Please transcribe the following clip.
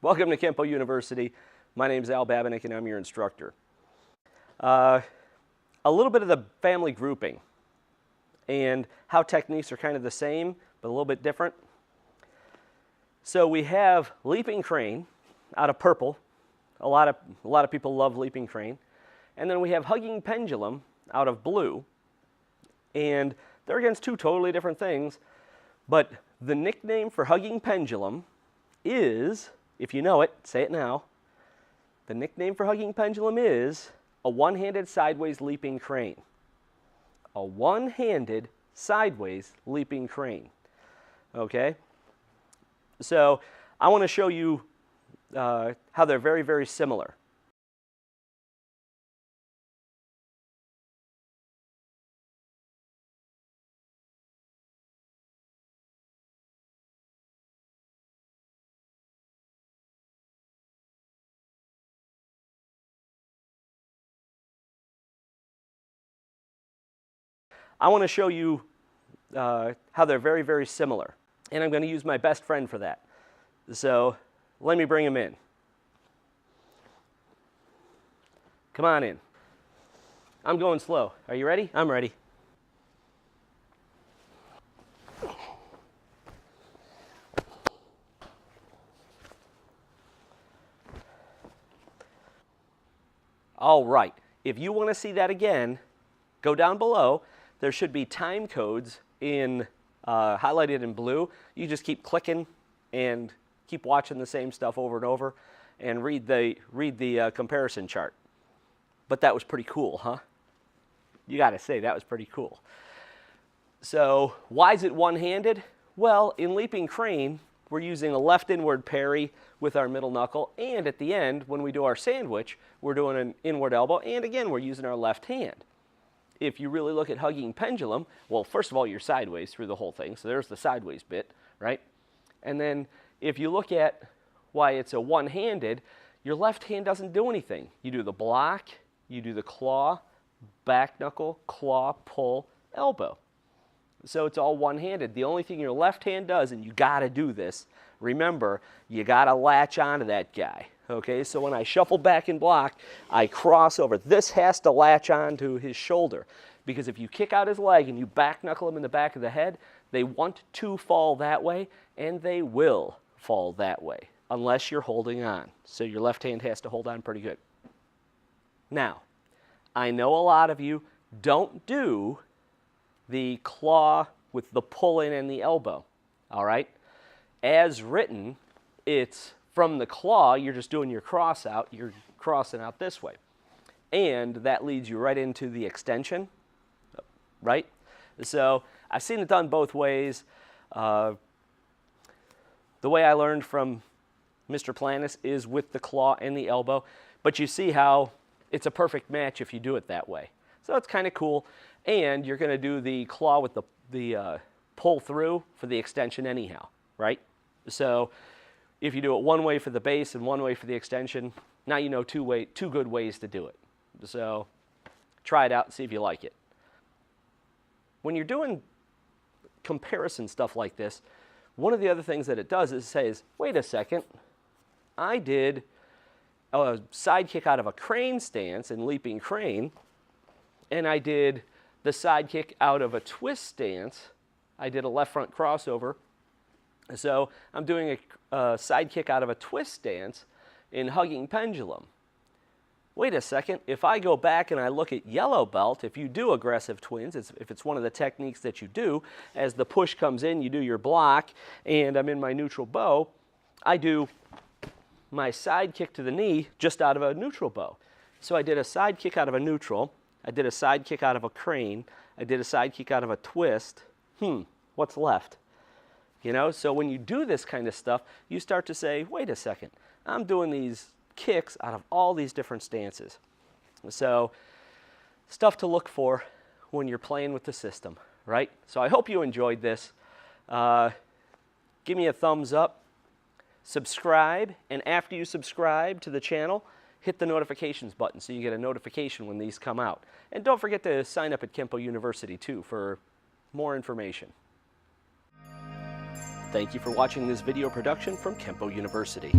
Welcome to Kenpo University. My name is Al Babinick and I'm your instructor. A little bit of the family grouping and how techniques are kind of the same but a little bit different. So we have leaping crane out of purple. A lot of people love leaping crane. And then we have hugging pendulum out of blue. And they're against two totally different things. But the nickname for hugging pendulum is, if you know it, say it now. The nickname for hugging pendulum is a one-handed sideways leaping crane. A one-handed sideways leaping crane. Okay? So I want to show you how they're very, very similar. I want to show you how they're very, very similar. And I'm going to use my best friend for that. So let me bring him in. Come on in. I'm going slow. Are you ready? I'm ready. All right. If you want to see that again, go down below. There should be time codes in highlighted in blue. You just keep clicking and keep watching the same stuff over and over and read the comparison chart. But that was pretty cool, huh? You got to say, that was pretty cool. So why is it one-handed? Well, in leaping crane, we're using a left inward parry with our middle knuckle, and at the end, when we do our sandwich, we're doing an inward elbow, and again, we're using our left hand. If you really look at hugging pendulum, well, first of all, you're sideways through the whole thing, so there's the sideways bit, right? And then if you look at why it's a one-handed, your left hand doesn't do anything. You do the block, you do the claw, back knuckle, claw, pull, elbow. So it's all one-handed. The only thing your left hand does, and you got to do this, remember, you got to latch onto that guy. Okay, so when I shuffle back and block, I cross over. This has to latch onto his shoulder, because if you kick out his leg and you back knuckle him in the back of the head, they want to fall that way, and they will fall that way, unless you're holding on. So your left hand has to hold on pretty good. Now, I know a lot of you don't do the claw with the pull in and the elbow, all right? As written, it's from the claw, you're just doing your cross out, you're crossing out this way. And that leads you right into the extension, right? So I've seen it done both ways. The way I learned from Mr. Planis is with the claw and the elbow, but you see how it's a perfect match if you do it that way. So it's kind of cool, and you're going to do the claw with the pull through for the extension anyhow, right? So if you do it one way for the base and one way for the extension, now you know two good ways to do it. So try it out and see if you like it. When you're doing comparison stuff like this, one of the other things that it does is it says, wait a second, I did a side kick out of a crane stance in leaping crane, and I did the side kick out of a twist stance. I did a left front crossover. So I'm doing a side kick out of a twist stance in hugging pendulum. Wait a second, if I go back and I look at yellow belt, if you do aggressive twins, if it's one of the techniques that you do, as the push comes in, you do your block, and I'm in my neutral bow, I do my side kick to the knee just out of a neutral bow. So I did a side kick out of a neutral, I did a side kick out of a crane, I did a side kick out of a twist. What's left? You know, so when you do this kind of stuff, you start to say, wait a second, I'm doing these kicks out of all these different stances. So stuff to look for when you're playing with the system, right? So I hope you enjoyed this. Give me a thumbs up, subscribe, and after you subscribe to the channel, hit the notifications button so you get a notification when these come out. And don't forget to sign up at Kenpo University too for more information. Thank you for watching this video production from Kenpo University.